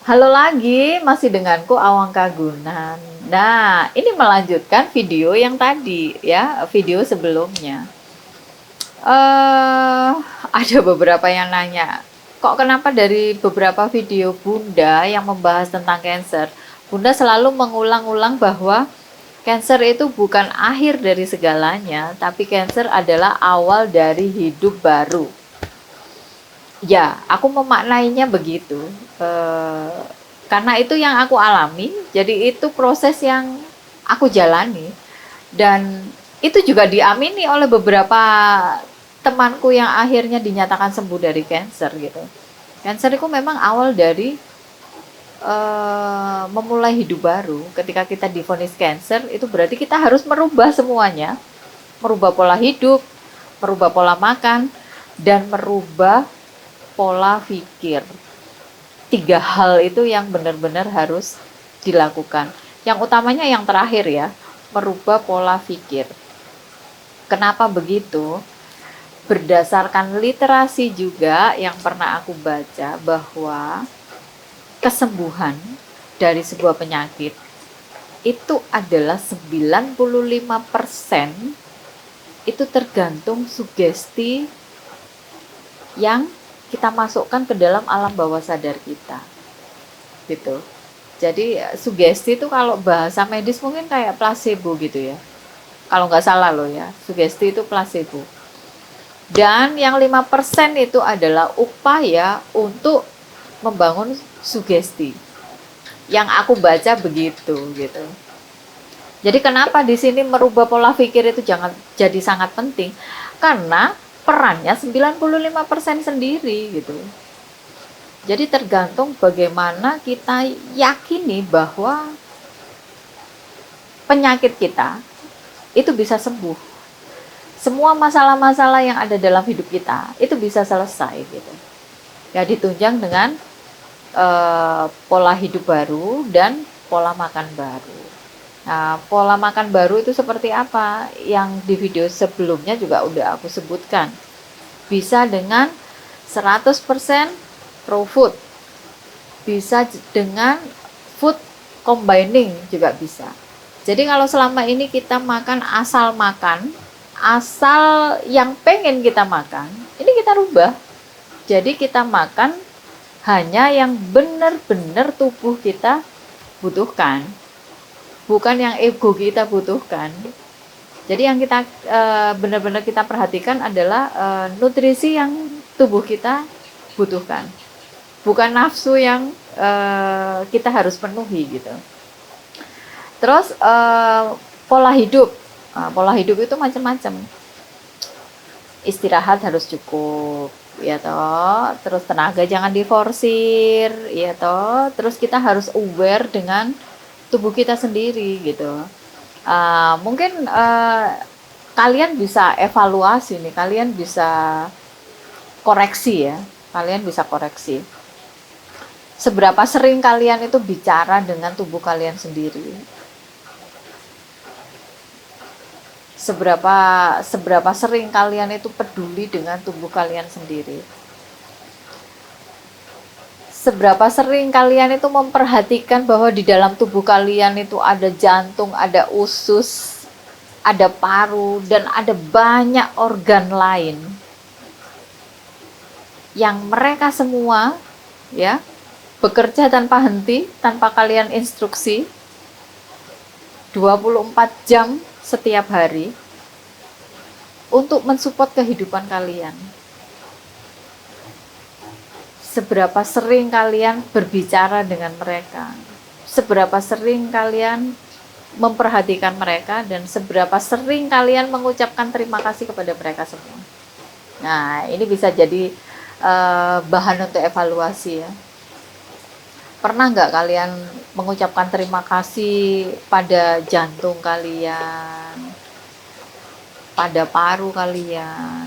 Halo lagi, masih denganku Awang Kagunan. Nah, ini melanjutkan video yang tadi ya, video sebelumnya. eh ada beberapa yang nanya, kok kenapa dari beberapa video Bunda yang membahas tentang cancer, Bunda selalu mengulang-ulang bahwa cancer itu bukan akhir dari segalanya, tapi cancer adalah awal dari hidup baru. Ya, aku memaknainya begitu. Eh, karena itu yang aku alami, jadi itu proses yang aku jalani. Dan itu juga diamini oleh beberapa temanku yang akhirnya dinyatakan sembuh dari cancer gitu. Cancer itu memang awal dari memulai hidup baru. Ketika kita divonis cancer, itu berarti kita harus merubah semuanya. Merubah pola hidup, merubah pola makan, dan merubah pola pikir. Tiga hal itu yang benar-benar harus dilakukan. Yang utamanya yang terakhir ya, merubah pola pikir. Kenapa begitu? Berdasarkan literasi juga yang pernah aku baca bahwa kesembuhan dari sebuah penyakit itu adalah 95% itu tergantung sugesti yang kita masukkan ke dalam alam bawah sadar kita gitu. Jadi sugesti itu kalau bahasa medis mungkin kayak placebo gitu ya, kalau nggak salah loh ya, sugesti itu placebo. Dan yang 5% itu adalah upaya untuk membangun sugesti, yang aku baca begitu gitu. Jadi kenapa di sini merubah pola pikir itu jangan jadi sangat penting, karena perannya 95% sendiri gitu. Jadi tergantung bagaimana kita yakini bahwa penyakit kita itu bisa sembuh. Semua masalah-masalah yang ada dalam hidup kita itu bisa selesai gitu. Ya ditunjang dengan pola hidup baru dan pola makan baru. Nah, pola makan baru itu seperti apa? Yang di video sebelumnya juga udah aku sebutkan. Bisa dengan 100% raw food. Bisa dengan food combining juga bisa. Jadi kalau selama ini kita makan, asal yang pengen kita makan, ini kita rubah. Jadi kita makan hanya yang benar-benar tubuh kita butuhkan, bukan yang ego kita butuhkan. Jadi yang kita benar-benar kita perhatikan adalah nutrisi yang tubuh kita butuhkan, bukan nafsu yang kita harus penuhi gitu. Terus pola hidup, pola hidup itu macam-macam. Istirahat harus cukup, ya toh. Terus tenaga jangan diforsir, ya toh. Terus kita harus aware dengan tubuh kita sendiri gitu. Mungkin kalian bisa evaluasi nih, kalian bisa koreksi ya, kalian bisa koreksi. Seberapa sering kalian itu bicara dengan tubuh kalian sendiri? Seberapa sering kalian itu peduli dengan tubuh kalian sendiri? Seberapa sering kalian itu memperhatikan bahwa di dalam tubuh kalian itu ada jantung, ada usus, ada paru, dan ada banyak organ lain yang mereka semua ya bekerja tanpa henti, tanpa kalian instruksi 24 jam setiap hari untuk mensupport kehidupan kalian. Seberapa sering kalian berbicara dengan mereka, seberapa sering kalian memperhatikan mereka, dan seberapa sering kalian mengucapkan terima kasih kepada mereka semua. Nah, ini bisa jadi bahan untuk evaluasi ya. Pernah nggak kalian mengucapkan terima kasih pada jantung kalian, pada paru kalian,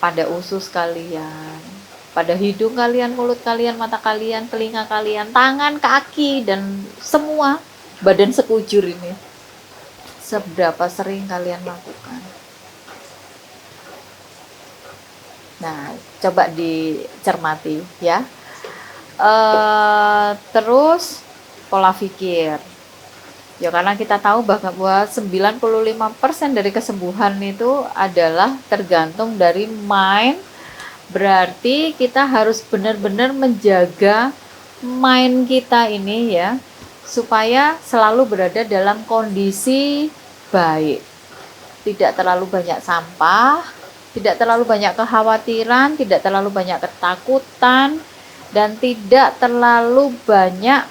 pada usus kalian, pada hidung kalian, mulut kalian, mata kalian, telinga kalian, tangan, kaki, dan semua badan sekujur ini? Seberapa sering kalian lakukan? Nah, coba dicermati ya. Terus pola pikir. Ya karena kita tahu bahwa 95% dari kesembuhan itu adalah tergantung dari mind. Berarti kita harus benar-benar menjaga mind kita ini ya, supaya selalu berada dalam kondisi baik. Tidak terlalu banyak sampah, tidak terlalu banyak kekhawatiran, tidak terlalu banyak ketakutan, dan tidak terlalu banyak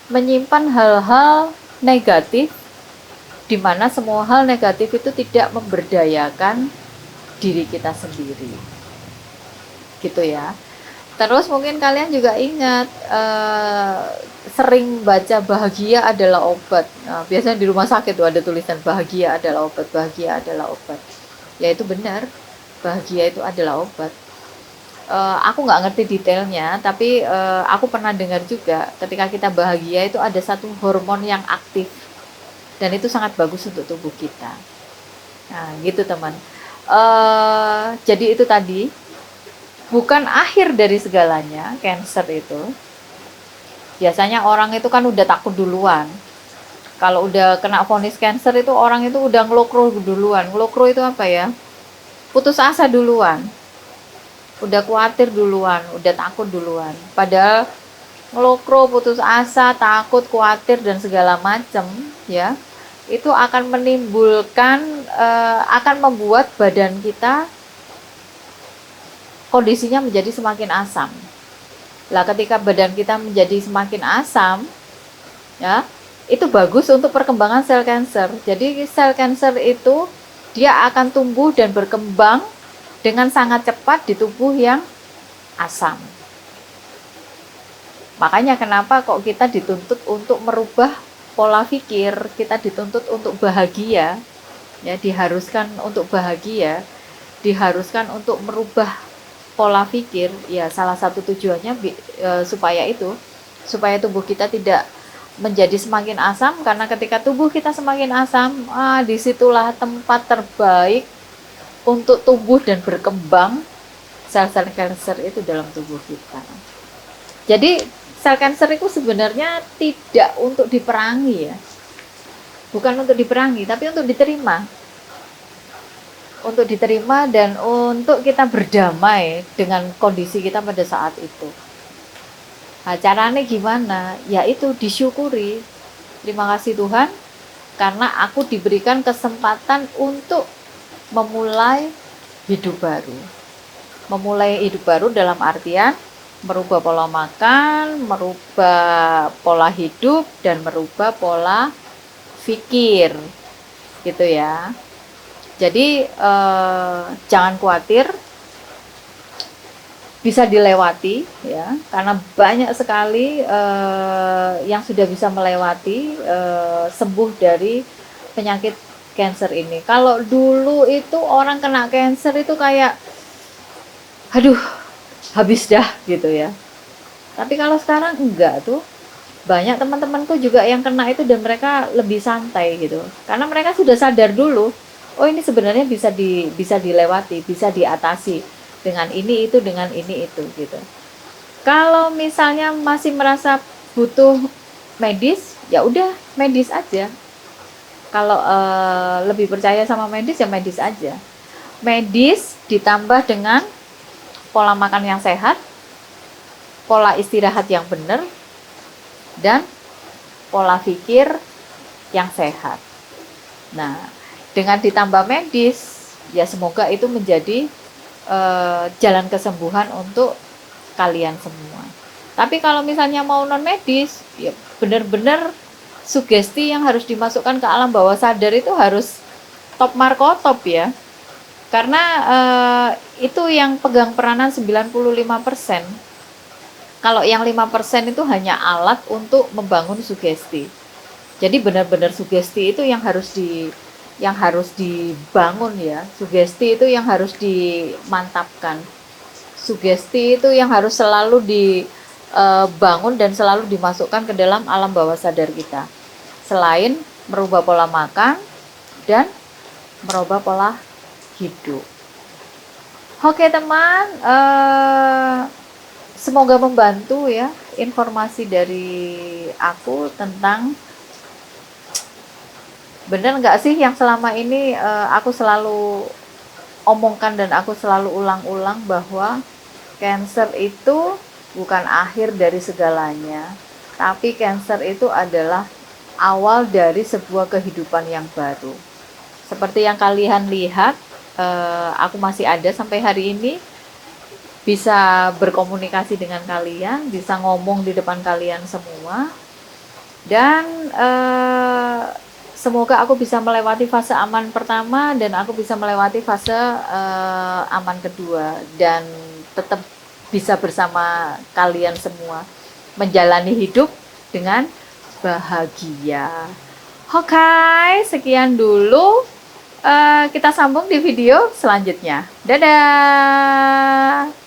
menyimpan hal-hal negatif, di mana semua hal negatif itu tidak memberdayakan diri kita sendiri, gitu ya. Terus mungkin kalian juga ingat sering baca bahagia adalah obat. Nah, biasanya di rumah sakit tuh ada tulisan bahagia adalah obat, bahagia adalah obat. Ya itu benar, bahagia itu adalah obat. Aku nggak ngerti detailnya, tapi aku pernah dengar juga ketika kita bahagia itu ada satu hormon yang aktif dan itu sangat bagus untuk tubuh kita. Nah, gitu teman. Jadi itu tadi bukan akhir dari segalanya. Cancer itu biasanya orang itu kan udah takut duluan. Kalau udah kena vonis cancer itu orang itu udah ngelokro duluan. Ngelokro itu apa ya? Putus asa duluan. Udah khawatir duluan, udah takut duluan. Padahal ngelokro, putus asa, takut, khawatir dan segala macam ya, itu akan menimbulkan akan membuat badan kita kondisinya menjadi semakin asam. Lah ketika badan kita menjadi semakin asam ya, itu bagus untuk perkembangan sel kanker. Jadi sel kanker itu dia akan tumbuh dan berkembang dengan sangat cepat di tubuh yang asam. Makanya kenapa kok kita dituntut untuk merubah pola pikir, kita dituntut untuk bahagia, ya diharuskan untuk bahagia, diharuskan untuk merubah pola pikir, ya salah satu tujuannya supaya tubuh kita tidak menjadi semakin asam, karena ketika tubuh kita semakin asam, disitulah tempat terbaik untuk tumbuh dan berkembang sel-sel kanker itu dalam tubuh kita. Jadi sel kanker itu sebenarnya tidak untuk diperangi ya, bukan untuk diperangi, tapi untuk diterima. Untuk diterima dan untuk kita berdamai dengan kondisi kita pada saat itu. Nah, caranya gimana? Yaitu disyukuri. Terima kasih Tuhan, karena aku diberikan kesempatan untuk memulai hidup baru. Memulai hidup baru dalam artian merubah pola makan, merubah pola hidup, dan merubah pola pikir, gitu ya. Jadi jangan khawatir, bisa dilewati ya, karena banyak sekali yang sudah bisa melewati sembuh dari penyakit cancer ini. Kalau dulu itu orang kena cancer itu kayak aduh habis dah gitu ya, tapi kalau sekarang enggak tuh. Banyak teman-temanku juga yang kena itu dan mereka lebih santai gitu, karena mereka sudah sadar dulu, oh ini sebenarnya bisa dilewati, bisa diatasi dengan ini itu, dengan ini itu gitu. Kalau misalnya masih merasa butuh medis, ya udah medis aja. Kalau lebih percaya sama medis, ya medis aja. Medis ditambah dengan pola makan yang sehat, pola istirahat yang benar, dan pola pikir yang sehat. Nah, dengan ditambah medis, ya semoga itu menjadi jalan kesembuhan untuk kalian semua. Tapi kalau misalnya mau non medis, ya benar-benar sugesti yang harus dimasukkan ke alam bawah sadar itu harus top markotop ya. Karena itu yang pegang peranan 95%. Kalau yang 5% itu hanya alat untuk membangun sugesti. Jadi benar-benar sugesti itu yang harus dibangun ya. Sugesti itu yang harus dimantapkan. Sugesti itu yang harus selalu dibangun dan selalu dimasukkan ke dalam alam bawah sadar kita. Selain merubah pola makan dan merubah pola hidup. Oke teman, semoga membantu ya informasi dari aku tentang bener nggak sih yang selama ini aku selalu omongkan dan aku selalu ulang-ulang bahwa cancer itu bukan akhir dari segalanya, tapi cancer itu adalah awal dari sebuah kehidupan yang baru. Seperti yang kalian lihat, aku masih ada sampai hari ini, bisa berkomunikasi dengan kalian, bisa ngomong di depan kalian semua, dan semoga aku bisa melewati fase aman pertama dan aku bisa melewati fase aman kedua dan tetap bisa bersama kalian semua menjalani hidup dengan bahagia. Oke, sekian dulu. Kita sambung di video selanjutnya. Dadah.